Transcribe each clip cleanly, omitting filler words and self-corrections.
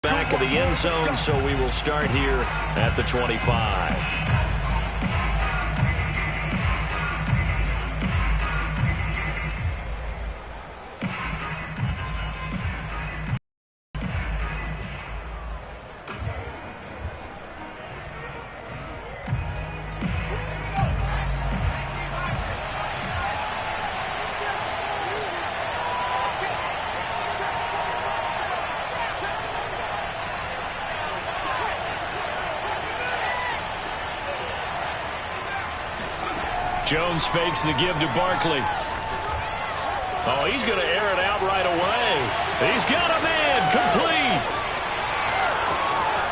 Back of the end zone, so we will start here at the 25. Jones fakes the give to Barkley. Oh, he's going to air it out right away. He's got a man. Complete.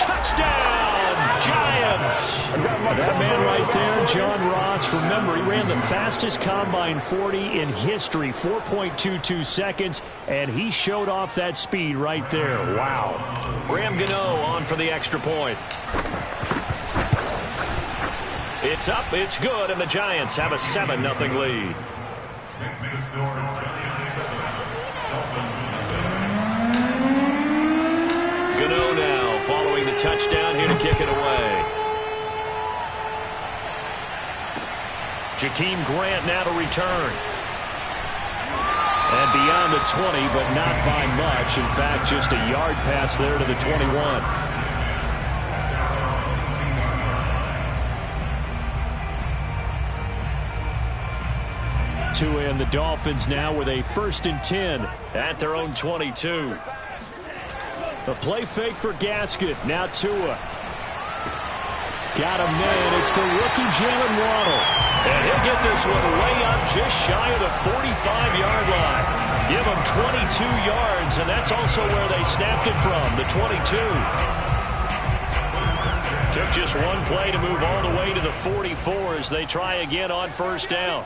Touchdown, Giants. That man right there, John Ross, remember, he ran the fastest combine 40 in history, 4.22 seconds, and he showed off that speed right there. Wow. Graham Gano on for the extra point. It's up, it's good, and the Giants have a 7-0 lead. Gano now following the touchdown here to kick it away. Jakeem Grant now to return. And beyond the 20, but not by much. In fact, just a yard pass there to the 21. And the Dolphins now with a 1st and 10 at their own 22. A play fake for Gasket. Now Tua. Got him in. It's the rookie Jalen Waddle. And he'll get this one way up just shy of the 45-yard line. Give him 22 yards, and that's also where they snapped it from, the 22. Took just one play to move all the way to the 44 as they try again on 1st down.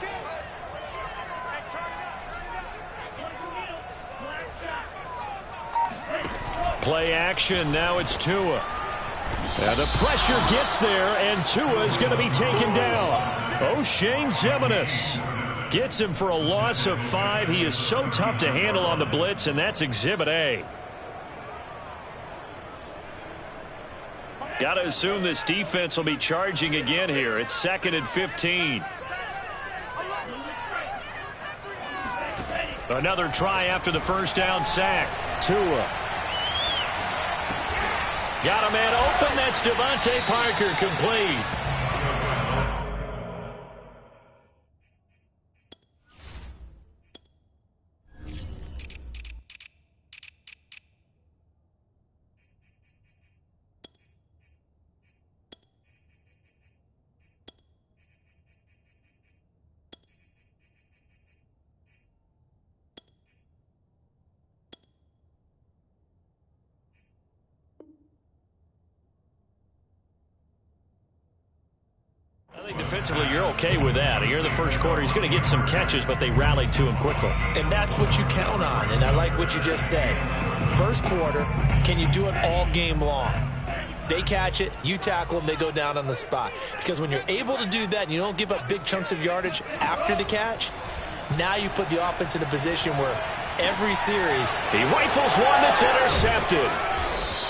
Play action. Now it's Tua. Now the pressure gets there, and Tua is going to be taken down. O'Shane Ximines gets him for a loss of 5. He is so tough to handle on the blitz, and that's Exhibit A. Got to assume this defense will be charging again here. It's 2nd and 15. Another try after the 1st down sack. Tua. Got a man open. That's Devontae Parker, complete. I think defensively you're okay with that. Here in the 1st quarter, he's going to get some catches, but they rallied to him quickly. And that's what you count on, and I like what you just said. 1st quarter, can you do it all game long? They catch it, you tackle them, they go down on the spot. Because when you're able to do that and you don't give up big chunks of yardage after the catch, now you put the offense in a position where every series, he rifles one that's intercepted.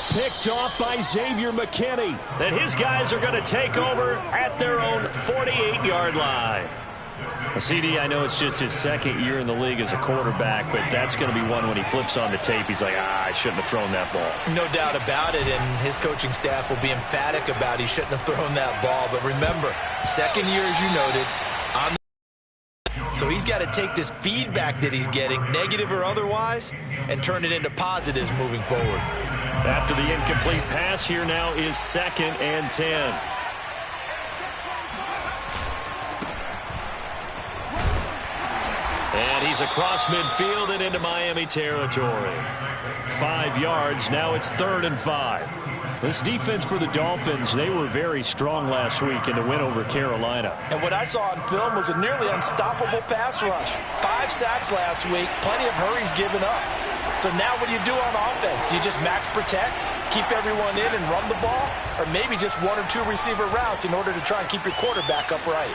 Picked off by Xavier McKinney. Then his guys are going to take over at their own 48-yard line. CD, I know it's just his 2nd year in the league as a quarterback, but that's going to be one when he flips on the tape. He's like, I shouldn't have thrown that ball. No doubt about it, and his coaching staff will be emphatic about he shouldn't have thrown that ball. But remember, 2nd year, as you noted, on the so he's got to take this feedback that he's getting, negative or otherwise, and turn it into positives moving forward. After the incomplete pass, here now is 2nd and 10. And he's across midfield and into Miami territory. 5 yards. Now it's 3rd and 5. This defense for the Dolphins, they were very strong last week in the win over Carolina. And what I saw on film was a nearly unstoppable pass rush. 5 sacks last week, plenty of hurries given up. So now what do you do on offense? You just max protect, keep everyone in and run the ball, or maybe just 1 or 2 receiver routes in order to try and keep your quarterback upright.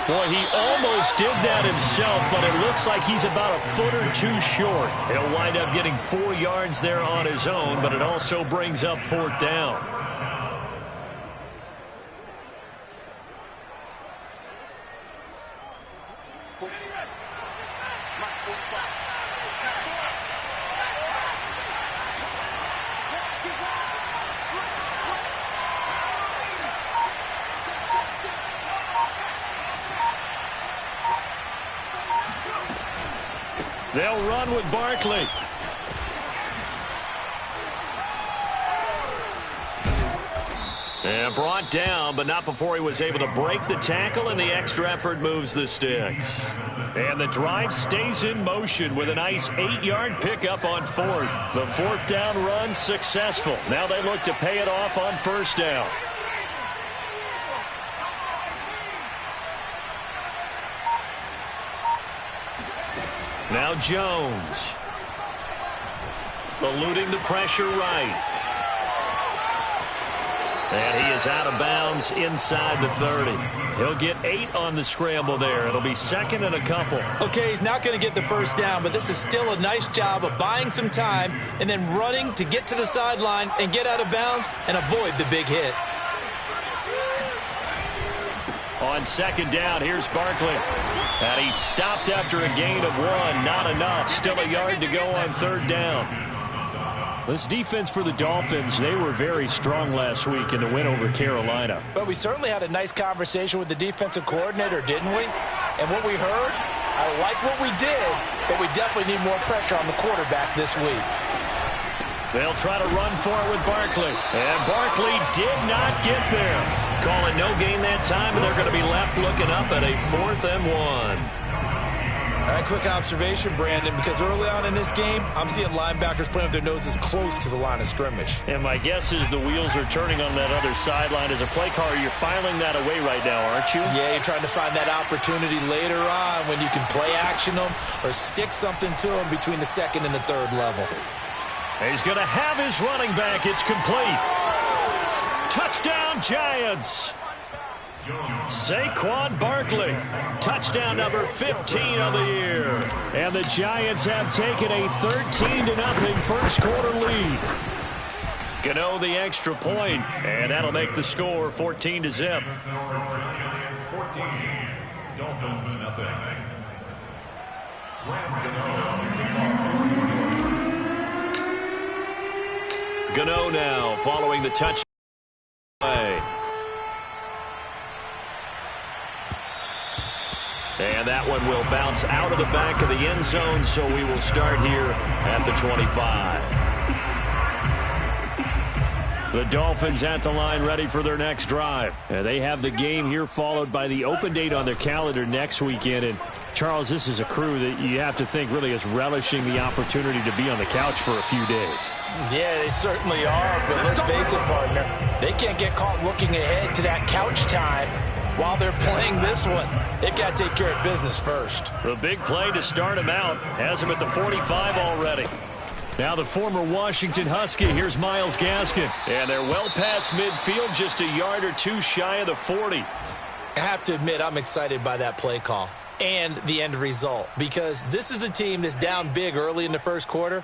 Boy, he almost did that himself, but it looks like he's about a foot or two short. He'll wind up getting 4 yards there on his own, but it also brings up 4th down. They'll run with Barkley. And brought down, but not before he was able to break the tackle, and the extra effort moves the sticks. And the drive stays in motion with a nice 8-yard pickup on 4th. The 4th down run successful. Now they look to pay it off on 1st down. Now Jones. Eluding the pressure right. And he is out of bounds inside the 30. He'll get 8 on the scramble there. It'll be 2nd and a couple. Okay, he's not going to get the 1st down, but this is still a nice job of buying some time and then running to get to the sideline and get out of bounds and avoid the big hit. On 2nd down, here's Barkley. And he stopped after a gain of 1. Not enough. Still a yard to go on 3rd down. This defense for the Dolphins, they were very strong last week in the win over Carolina. But we certainly had a nice conversation with the defensive coordinator, didn't we? And what we heard, I like what we did, but we definitely need more pressure on the quarterback this week. They'll try to run for it with Barkley. And Barkley did not get there. Calling no gain that time, and they're going to be left looking up at a 4th and 1. All right, quick observation, Brandon, because early on in this game, I'm seeing linebackers playing with their noses close to the line of scrimmage. And my guess is the wheels are turning on that other sideline. As a play caller, you're filing that away right now, aren't you? Yeah, you're trying to find that opportunity later on when you can play action them or stick something to them between the 2nd and the 3rd level. He's going to have his running back. It's complete. Touchdown, Giants. Saquon Barkley, touchdown number 15 of the year. And the Giants have taken a 13-0 first quarter lead. Gano the extra point, and that'll make the score 14-0. 14, Dolphins nothing. Gano now following the touchdown. And that one will bounce out of the back of the end zone, so we will start here at the 25. The Dolphins at the line ready for their next drive. They have the game here followed by the open date on their calendar next weekend. And, Charles, this is a crew that you have to think really is relishing the opportunity to be on the couch for a few days. Yeah, they certainly are, but let's face it, partner. They can't get caught looking ahead to that couch time while they're playing this one. They've got to take care of business first. The big play to start him out has him at the 45 already. Now the former Washington Husky, here's Myles Gaskin. And they're well past midfield, just a yard or two shy of the 40. I have to admit, I'm excited by that play call and the end result, because this is a team that's down big early in the first quarter,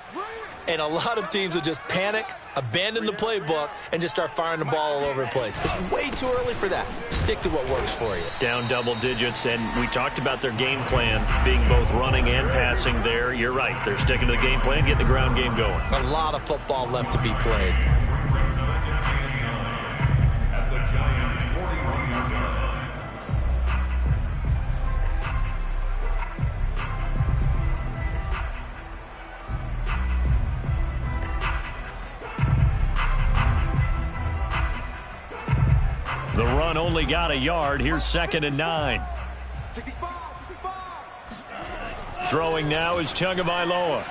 and a lot of teams will just panic, abandon the playbook, and just start firing the ball all over the place. It's way too early for that. Stick to what works for you. Down double digits, and we talked about their game plan being both running and passing there. You're right. They're sticking to the game plan, getting the ground game going. A lot of football left to be played. At the Giants' 41-yard line. The run only got a yard. Here's 2nd and 9. Throwing now is Tagovailoa.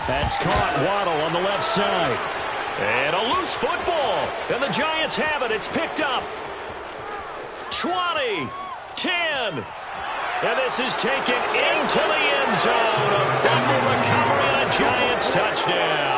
That's caught. Waddle on the left side. And a loose football. And the Giants have it. It's picked up. 20, 10. And this is taken into the end zone. A fumble recovery on a Giants touchdown.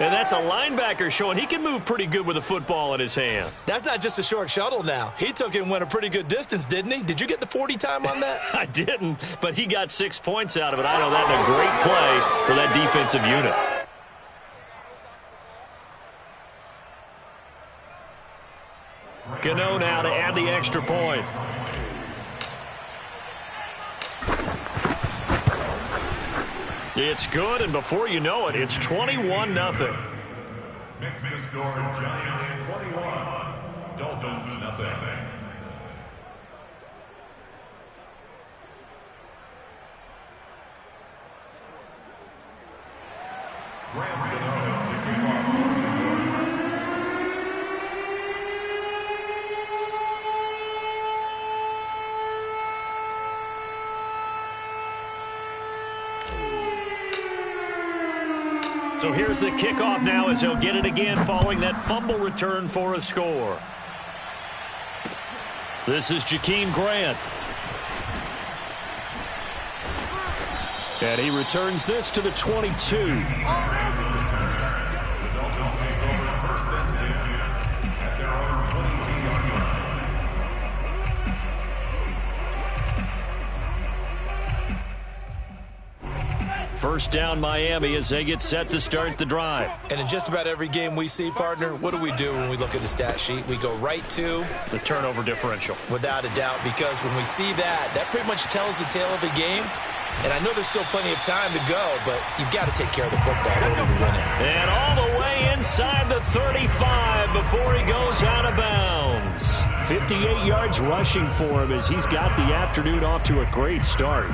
And that's a linebacker showing he can move pretty good with a football in his hand. That's not just a short shuttle now. He took it and went a pretty good distance, didn't he? Did you get the 40 time on that? I didn't, but he got 6 points out of it. I know that in a great play for that defensive unit. Gano now to add the extra point. It's good, and before you know it, it's 21-0. Makes the score Giants 21, Dolphins 0. So here's the kickoff now as he'll get it again following that fumble return for a score. This is Jakeem Grant. And he returns this to the 22. First down Miami as they get set to start the drive. And in just about every game we see, partner, what do we do when we look at the stat sheet? We go right to the turnover differential. Without a doubt, because when we see that, that pretty much tells the tale of the game. And I know there's still plenty of time to go, but you've got to take care of the football in order to win it. And all the way inside the 35 before he goes out of bounds. 58 yards rushing for him as he's got the afternoon off to a great start.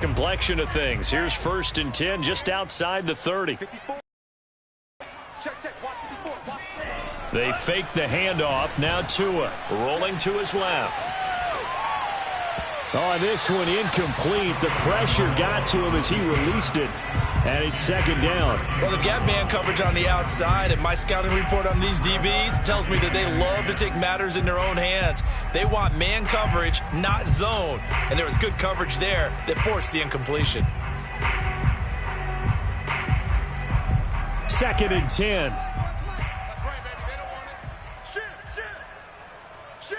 Complexion of things. Here's 1st and 10 just outside the 30. They fake the handoff. Now Tua rolling to his left. Oh, this one incomplete. The pressure got to him as he released it. And it's 2nd down. Well, they've got man coverage on the outside, and my scouting report on these DBs tells me that they love to take matters in their own hands. They want man coverage, not zone. And there was good coverage there that forced the incompletion. 2nd and 10. That's right, baby. They don't want it. Shoot.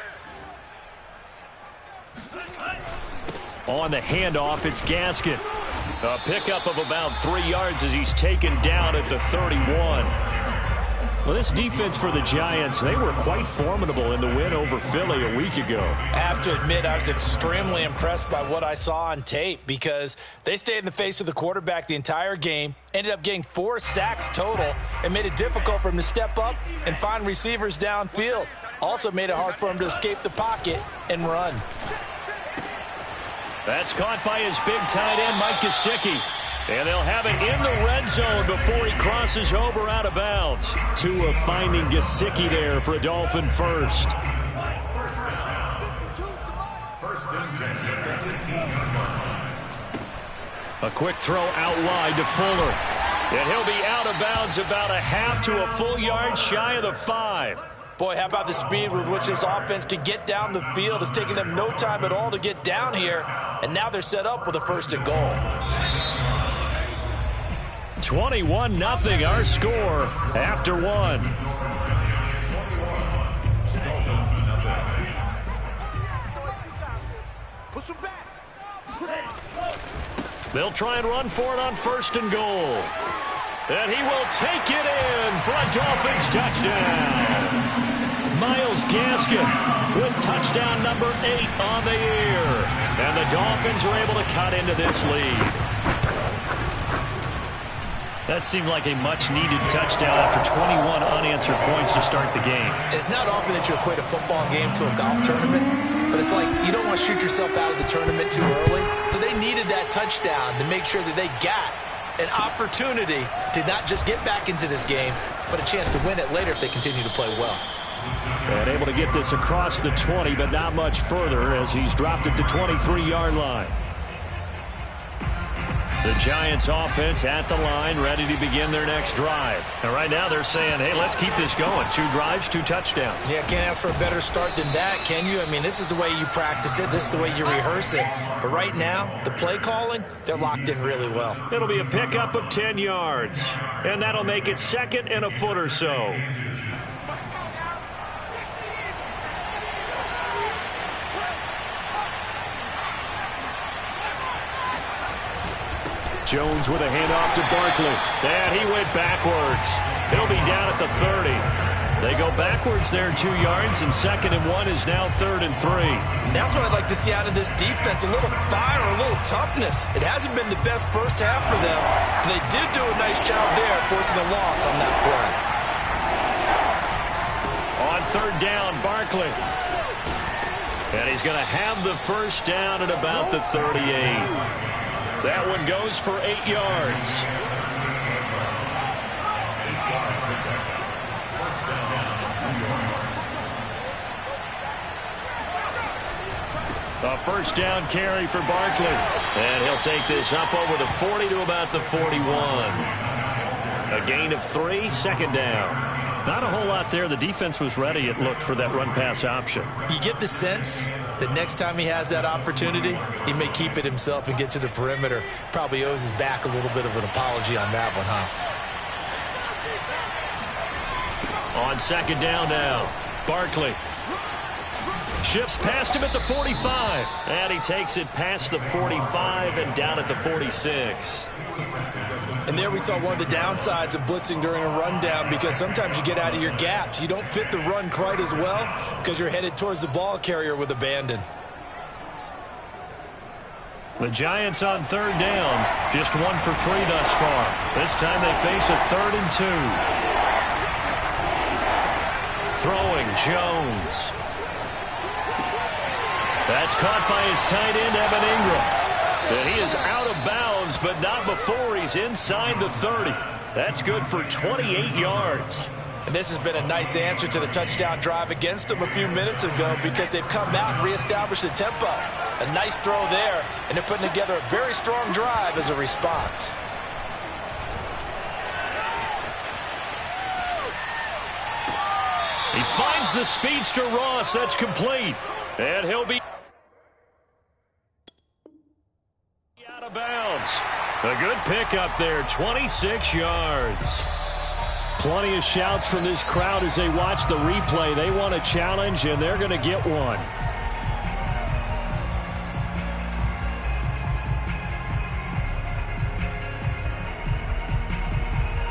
On the handoff, it's Gaskin. A pickup of about 3 yards as he's taken down at the 31. Well, this defense for the Giants, they were quite formidable in the win over Philly a week ago. I have to admit, I was extremely impressed by what I saw on tape because they stayed in the face of the quarterback the entire game, ended up getting 4 sacks total, and made it difficult for him to step up and find receivers downfield. Also made it hard for him to escape the pocket and run. That's caught by his big tight end, Mike Gesicki. And they'll have it in the red zone before he crosses over out of bounds. Tua finding Gesicki there for a Dolphin first. First and 10. A quick throw out wide to Fuller. And he'll be out of bounds about a half to a full yard shy of the 5. Boy, how about the speed with which this offense can get down the field? It's taken them no time at all to get down here. And now they're set up with a 1st and goal. 21-0 our score after 1. Push him back. They'll try and run for it on 1st and goal. And he will take it in for a Dolphins touchdown. Myles Gaskin with touchdown number 8 on the year. And the Dolphins are able to cut into this lead. That seemed like a much-needed touchdown after 21 unanswered points to start the game. It's not often that you equate a football game to a golf tournament, but it's like you don't want to shoot yourself out of the tournament too early. So they needed that touchdown to make sure that they got an opportunity to not just get back into this game, but a chance to win it later if they continue to play well. And able to get this across the 20, but not much further as he's dropped it to 23-yard line. The Giants offense at the line, ready to begin their next drive. And right now they're saying, hey, let's keep this going. 2 drives, 2 touchdowns. Yeah, can't ask for a better start than that, can you? I mean, this is the way you practice it. This is the way you rehearse it. But right now, the play calling, they're locked in really well. It'll be a pickup of 10 yards. And that'll make it 2nd and a foot or so. Jones with a handoff to Barkley. And he went backwards. He'll be down at the 30. They go backwards there 2 yards, and 2nd and 1 is now 3rd and 3. And that's what I'd like to see out of this defense, a little fire, a little toughness. It hasn't been the best first half for them, but they did do a nice job there forcing a loss on that play. On 3rd down, Barkley. And he's going to have the first down at about the 38. That one goes for 8 yards. A first down carry for Barkley. And he'll take this up over the 40 to about the 41. A gain of 3, 2nd down. Not a whole lot there. The defense was ready, it looked, for that run-pass option. You get the sense that next time he has that opportunity, he may keep it himself and get to the perimeter. Probably owes his back a little bit of an apology on that one, huh? On 2nd down now, Barkley shifts past him at the 45. And he takes it past the 45 and down at the 46. And there we saw one of the downsides of blitzing during a rundown, because sometimes you get out of your gaps. You don't fit the run quite as well because you're headed towards the ball carrier with abandon. The Giants on 3rd down, just 1 for 3 thus far. This time they face a 3rd and 2. Throwing Jones. That's caught by his tight end, Evan Ingram. And he is out of bounds, but not before he's inside the 30. That's good for 28 yards. And this has been a nice answer to the touchdown drive against them a few minutes ago, because they've come out and reestablished the tempo. A nice throw there, and they're putting together a very strong drive as a response. He finds the speedster Ross. That's complete. And he'll be out of bounds. A good pickup there, 26 yards. Plenty of shouts from this crowd as they watch the replay. They want a challenge, and they're going to get one.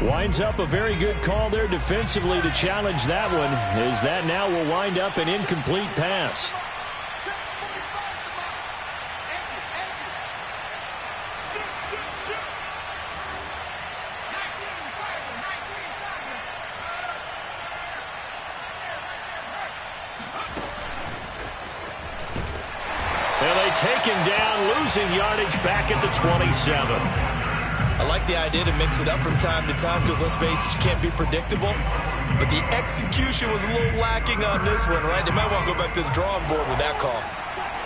Winds up a very good call there defensively to challenge that one, as that now will wind up an incomplete pass. And they take him down, losing yardage back at the 27. I like the idea to mix it up from time to time, because let's face it, you can't be predictable. But the execution was a little lacking on this one, right? They might want to go back to the drawing board with that call.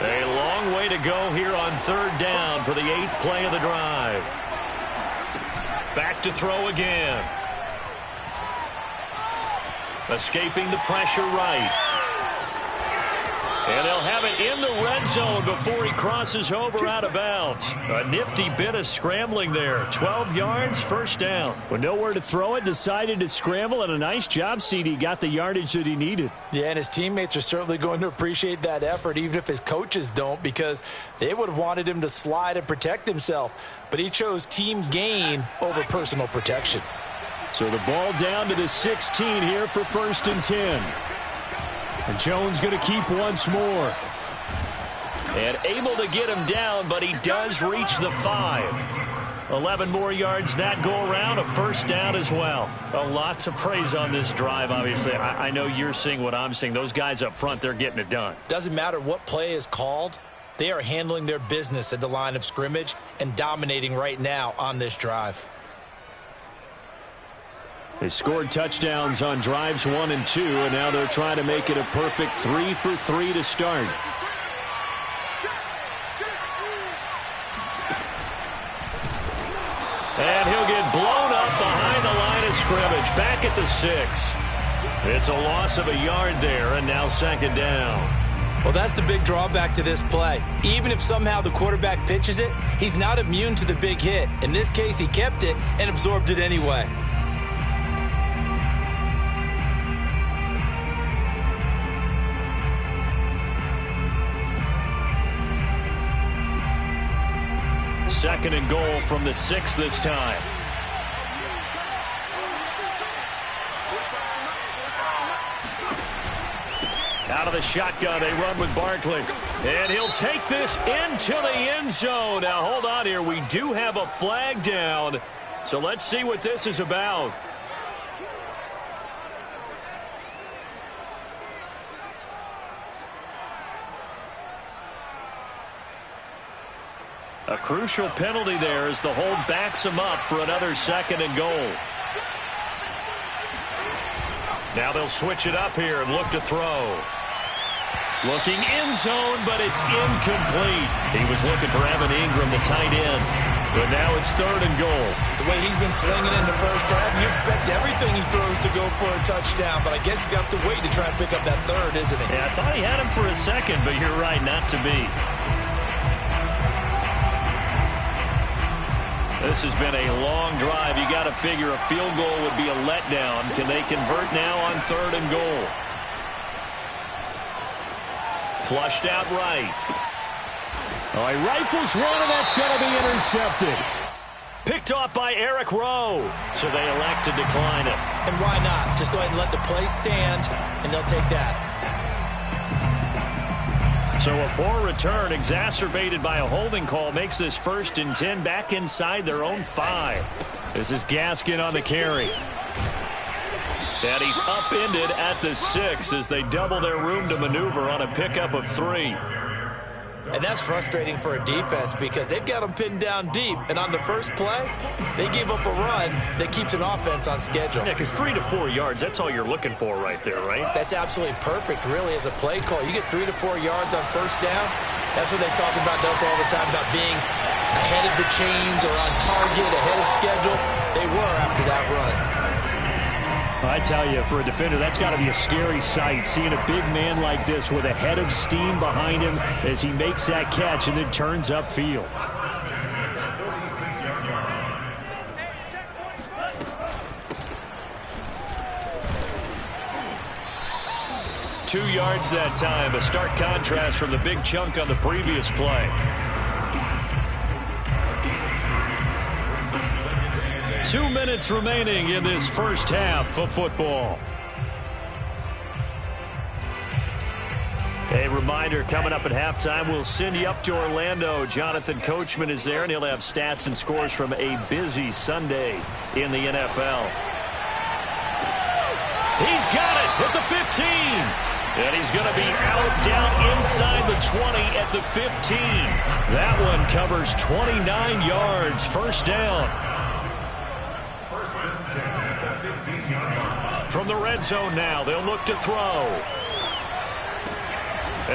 A long way to go here on 3rd down for the 8th play of the drive. Back to throw again. Escaping the pressure right. And they'll have it in the red zone before he crosses over out of bounds. A nifty bit of scrambling there. 12 yards, first down. With nowhere to throw it, decided to scramble, and a nice job, CD. Got the yardage that he needed. Yeah, and his teammates are certainly going to appreciate that effort, even if his coaches don't, because they would have wanted him to slide and protect himself. But he chose team gain over personal protection. So the ball down to the 16 here for 1st and 10. And Jones going to keep once more. And able to get him down, but he does reach the 5. 11 more yards that go around, a first down as well. A lot to praise on this drive, obviously. I know you're seeing what I'm seeing. Those guys up front, they're getting it done. Doesn't matter what play is called. They are handling their business at the line of scrimmage and dominating right now on this drive. They scored touchdowns on drives 1 and 2, and now they're trying to make it a perfect 3 for 3 to start. scrimmage, back at the 6. It's a loss of a yard there, and now second down. Well, that's the big drawback to this play. Even if somehow the quarterback pitches it, he's not immune to the big hit. In this case, he kept it and absorbed it anyway. Second and goal from the 6 this time. Out of the shotgun, they run with Barkley. And he'll take this into the end zone. Now, hold on here. We do have a flag down. So let's see what this is about. A crucial penalty there as the hold backs him up for another second and goal. Now they'll switch it up here and look to throw. Looking end zone, but it's incomplete. He was looking for Evan Ingram, the tight end. But now it's third and goal. The way he's been slinging in the first half, you expect everything he throws to go for a touchdown. But I guess he's going to have to wait to try and pick up that third, isn't he? Yeah, I thought he had him for a second, but you're right, not to be. This has been a long drive. You got to figure a field goal would be a letdown. Can they convert now on third and goal? Flushed out right. Oh, he rifles one, and that's going to be intercepted. Picked off by Eric Rowe. So they elect to decline it. And why not? Just go ahead and let the play stand, and they'll take that. So a poor return exacerbated by a holding call makes this 1st and 10 back inside their own 5. This is Gaskin on the carry. And he's upended at the 6 as they double their room to maneuver on a pickup of 3. And that's frustrating for a defense because they've got them pinned down deep. And on the first play, they gave up a run that keeps an offense on schedule. Yeah, because 3 to 4 yards, that's all you're looking for right there, right? That's absolutely perfect, really, as a play call. You get 3 to 4 yards on first down. That's what they talk about us all the time, about being ahead of the chains or on target, ahead of schedule. They were after that run. I tell you, for a defender, that's got to be a scary sight, seeing a big man like this with a head of steam behind him as he makes that catch and then turns upfield. Two yards that time, a stark contrast from the big chunk on the previous play. 2 minutes remaining in this first half of football. A reminder, coming up at halftime, we'll send you up to Orlando. Jonathan Coachman is there, and he'll have stats and scores from a busy Sunday in the NFL. He's got it at the 15. And he's going to be out down inside the 20 at the 15. That one covers 29 yards. First down. From the red zone now, they'll look to throw.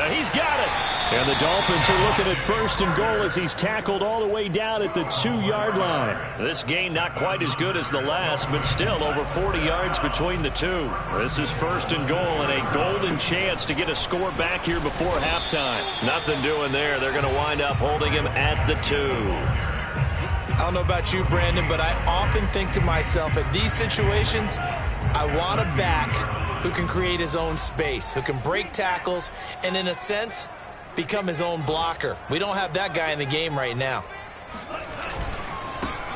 He's got it. And the Dolphins are looking at first and goal as he's tackled all the way down at the 2-yard line. This gain not quite as good as the last, but still over 40 yards between the two. This is first and goal and a golden chance to get a score back here before halftime. Nothing doing there. They're going to wind up holding him at the 2. I don't know about you, Brandon, but I often think to myself, at these situations, I want a back who can create his own space, who can break tackles, and in a sense, become his own blocker. We don't have that guy in the game right now.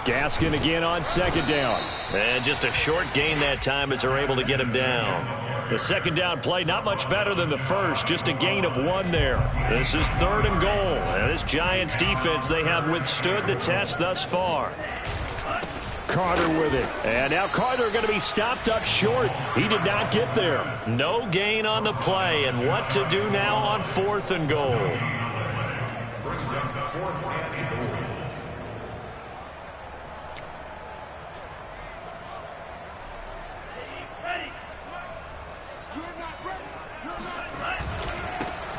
Gaskin again on second down. And just a short gain that time as they're able to get him down. The second down play, not much better than the first, just a gain of 1 there. This is third and goal. And this Giants defense, they have withstood the test thus far. Carter with it. And now Carter going to be stopped up short. He did not get there. No gain on the play. And what to do now on fourth and goal?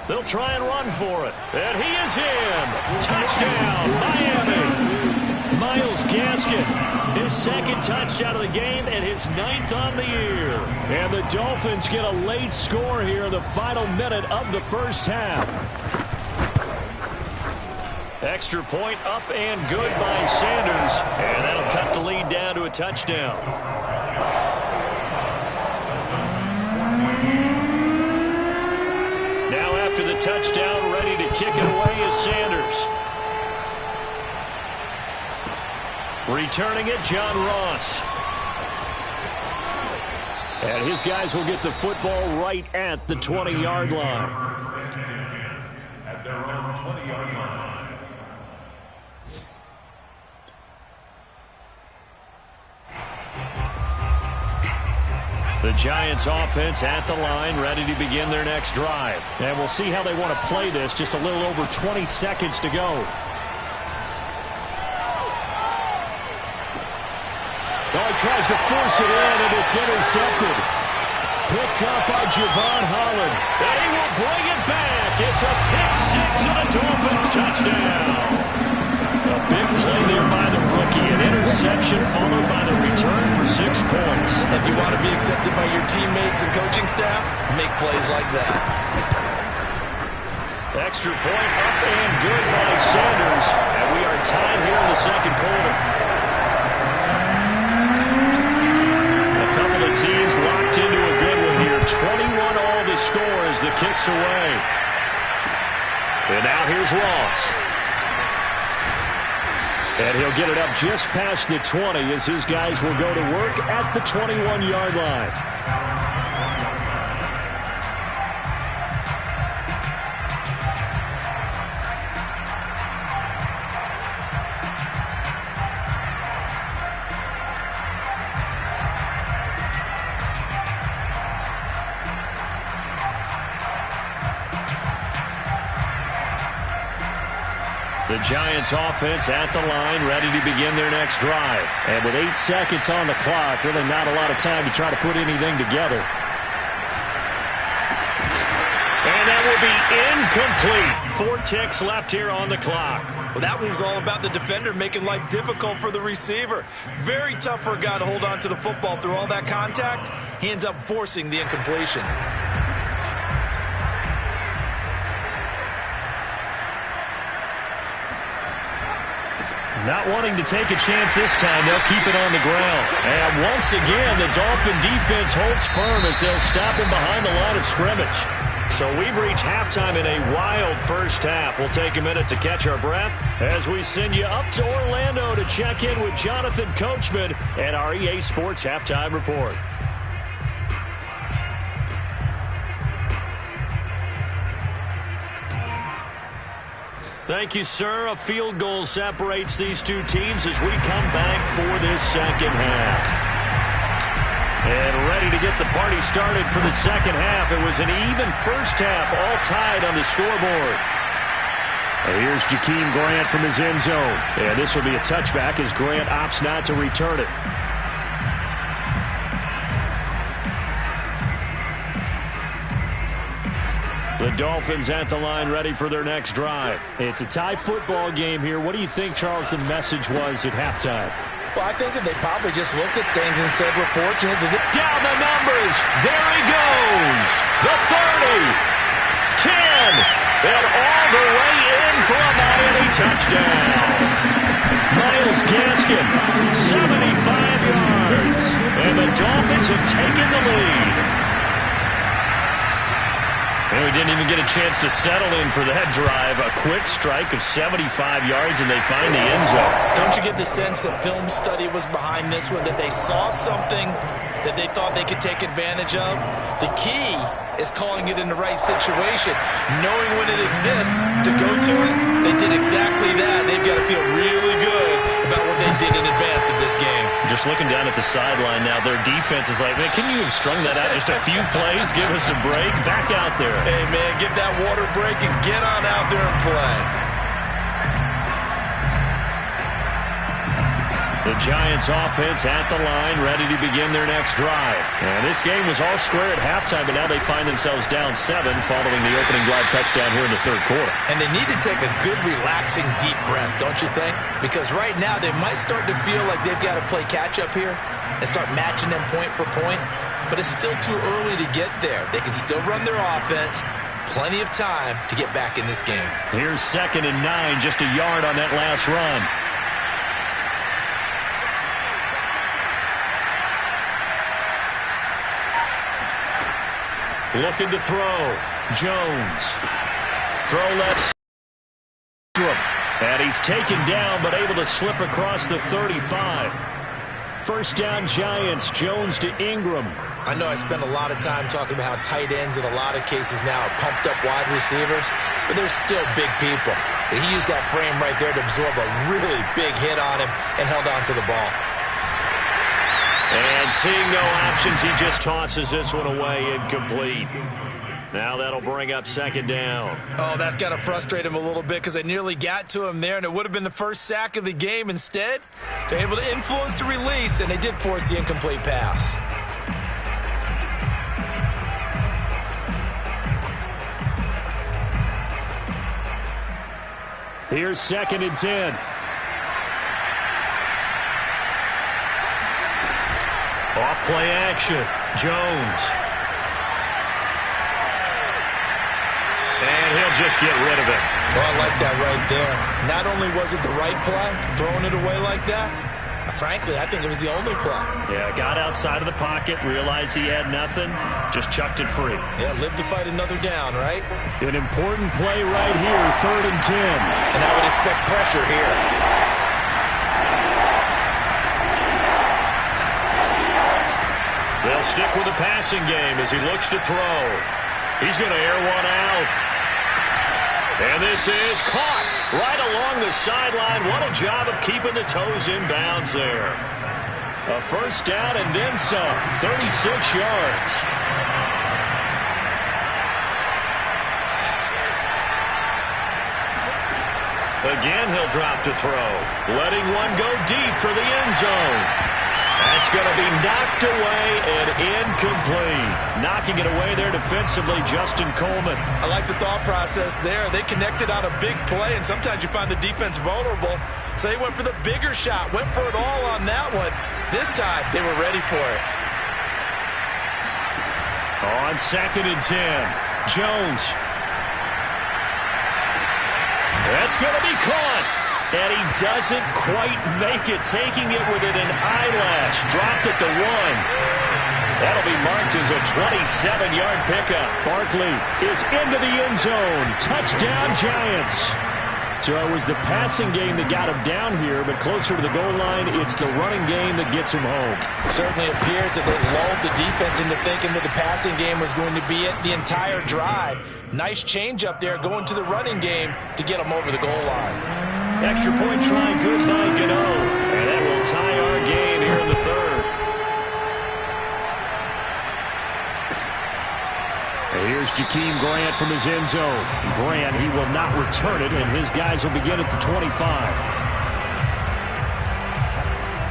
They'll try and run for it. And he is in. Touchdown, Miami. Myles Gaskin. His second touchdown of the game and his 9th on the year. And the Dolphins get a late score here in the final minute of the first half. Extra point up and good by Sanders. And that'll cut the lead down to a touchdown. Now after the touchdown, ready to kick it away is Sanders. Returning it, John Ross. And his guys will get the football right at the 20-yard line. At their own 20-yard line. The Giants offense at the line, ready to begin their next drive. And we'll see how they want to play this. Just a little over 20 seconds to go. Oh, he tries to force it in, and it's intercepted. Picked up by Javon Holland. And he will bring it back. It's a pick six and a Dolphins touchdown. A big play there by the rookie. An interception followed by the return for 6 points. If you want to be accepted by your teammates and coaching staff, make plays like that. Extra point up and good by Sanders. And we are tied here in the second quarter. A couple of teams locked into a good one here. 21 all the score as the kick's away. And now here's Ross. And he'll get it up just past the 20 as his guys will go to work at the 21-yard line. The Giants offense at the line, ready to begin their next drive. And with 8 seconds on the clock, really not a lot of time to try to put anything together. And that will be incomplete. 4 ticks left here on the clock. Well, that one was all about the defender making life difficult for the receiver. Very tough for a guy to hold on to the football through all that contact. He ends up forcing the incompletion. Not wanting to take a chance this time, they'll keep it on the ground. And once again, the Dolphin defense holds firm as they'll stop him behind the line of scrimmage. So we've reached halftime in a wild first half. We'll take a minute to catch our breath as we send you up to Orlando to check in with Jonathan Coachman and our EA Sports Halftime Report. Thank you, sir. A field goal separates these two teams as we come back for this second half. And ready to get the party started for the second half. It was an even first half, all tied on the scoreboard. And here's Jakeem Grant from his end zone. And this will be a touchback as Grant opts not to return it. The Dolphins at the line ready for their next drive. It's a tie football game here. What do you think, Charles, the message was at halftime? Well, I think that they probably just looked at things and said, we're fortunate to get down the numbers. There he goes. The 30, 10, and all the way in for a Miami touchdown. Myles Gaskin, 75 yards. And the Dolphins have taken the lead. And we didn't even get a chance to settle in for that drive. A quick strike of 75 yards, and they find the end zone. Don't you get the sense that film study was behind this one, that they saw something that they thought they could take advantage of? The key is calling it in the right situation. Knowing when it exists to go to it, they did exactly that. They've got to feel really good about what they did in advance of this game. Just looking down at the sideline now, their defense is like, man, can you have strung that out just a few plays? Give us a break. Back out there. Hey, man, give that water break and get on out there and play. The Giants offense at the line, ready to begin their next drive. And this game was all square at halftime, but now they find themselves down 7 following the opening drive touchdown here in the third quarter. And they need to take a good, relaxing, deep breath, don't you think? Because right now they might start to feel like they've got to play catch-up here and start matching them point for point. But it's still too early to get there. They can still run their offense. Plenty of time to get back in this game. Here's 2nd and 9, just a yard on that last run. Looking to throw. Jones. Throw left. And he's taken down, but able to slip across the 35. First down, Giants. Jones to Ingram. I know I spent a lot of time talking about how tight ends in a lot of cases now are pumped up wide receivers, but they're still big people. He used that frame right there to absorb a really big hit on him and held on to the ball. And seeing no options, he just tosses this one away, incomplete. Now that'll bring up 2nd down. Oh, that's got to frustrate him a little bit because they nearly got to him there, and it would have been the first sack of the game. Instead, they're able to influence the release, and they did force the incomplete pass. Here's 2nd and 10. Off play action. Jones. And he'll just get rid of it. Oh, I like that right there. Not only was it the right play, throwing it away like that, frankly, I think it was the only play. Yeah, got outside of the pocket, realized he had nothing, just chucked it free. Yeah, live to fight another down, right? An important play right here, 3rd and 10. And I would expect pressure here. They'll stick with the passing game as he looks to throw. He's going to air one out. And this is caught right along the sideline. What a job of keeping the toes in bounds there. A first down and then some. 36 yards. Again, he'll drop to throw. Letting one go deep for the end zone. That's going to be knocked away and incomplete. Knocking it away there defensively, Justin Coleman. I like the thought process there. They connected on a big play, and sometimes you find the defense vulnerable. So they went for the bigger shot, went for it all on that one. This time, they were ready for it. On 2nd and 10, Jones. That's going to be caught. And he doesn't quite make it, taking it within an eyelash. Dropped at the 1. That'll be marked as a 27-yard pickup. Barkley is into the end zone. Touchdown, Giants. So it was the passing game that got him down here, but closer to the goal line, it's the running game that gets him home. It certainly appears that they lulled the defense into thinking that the passing game was going to be it the entire drive. Nice change up there going to the running game to get him over the goal line. Extra point try, good by Gano. And that will tie our game here in the third. And here's Jakeem Grant from his end zone. Grant, he will not return it, and his guys will begin at the 25.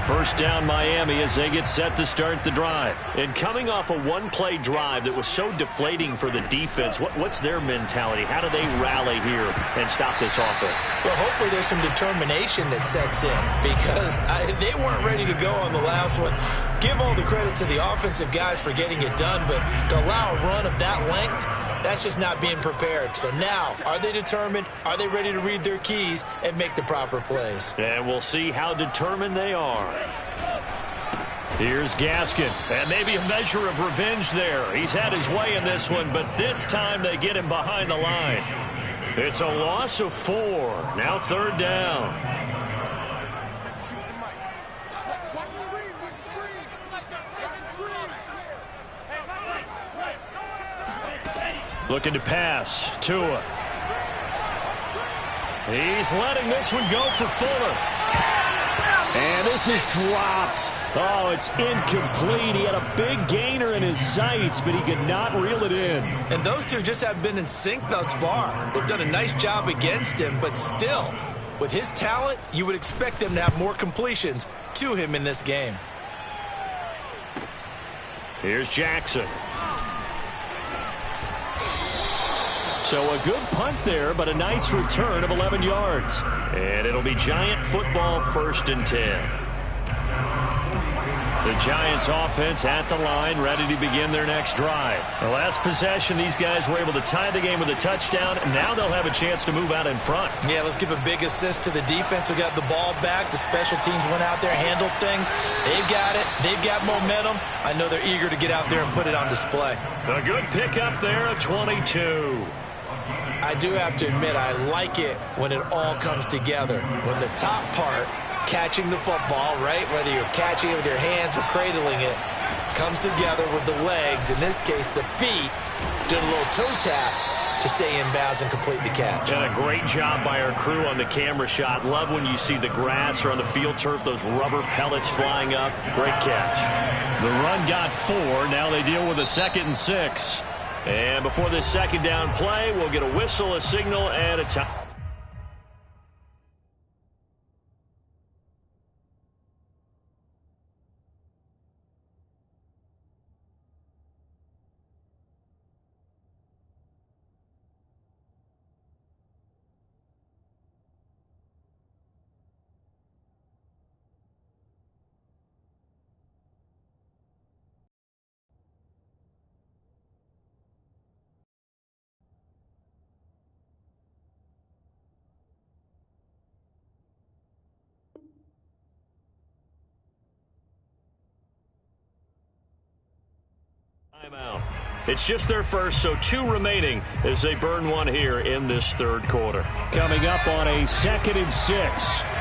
First down, Miami, as they get set to start the drive. And coming off a one-play drive that was so deflating for the defense, what's their mentality? How do they rally here and stop this offense? Well, hopefully there's some determination that sets in because they weren't ready to go on the last one. Give all the credit to the offensive guys for getting it done, but to allow a run of that length, that's just not being prepared. So now, are they determined? Are they ready to read their keys and make the proper plays? And we'll see how determined they are. Here's Gaskin, and maybe a measure of revenge there. He's had his way in this one, but this time they get him behind the line. It's a loss of 4. Now 3rd down. Looking to pass. Tua. He's letting this one go for Fuller. And this is dropped. Oh, it's incomplete. He had a big gainer in his sights, but he could not reel it in. And those two just haven't been in sync thus far. They've done a nice job against him, but still, with his talent, you would expect them to have more completions to him in this game. Here's Jackson. So a good punt there, but a nice return of 11 yards. And it'll be Giant football, 1st and 10. The Giants offense at the line, ready to begin their next drive. The last possession, these guys were able to tie the game with a touchdown, and now they'll have a chance to move out in front. Yeah, let's give a big assist to the defense who got the ball back. The special teams went out there, handled things. They've got it. They've got momentum. I know they're eager to get out there and put it on display. A good pickup there, a 22. I do have to admit, I like it when it all comes together. When the top part, catching the football, right, whether you're catching it with your hands or cradling it, comes together with the legs, in this case the feet, doing a little toe tap to stay in bounds and complete the catch. And a great job by our crew on the camera shot. Love when you see the grass or on the field turf, those rubber pellets flying up. Great catch. The run got 4. Now they deal with a 2nd and 6. And before this 2nd down play, we'll get a whistle, a signal, and a time. Timeout. It's just their first, so 2 remaining as they burn one here in this 3rd quarter. Coming up on a 2nd and 6.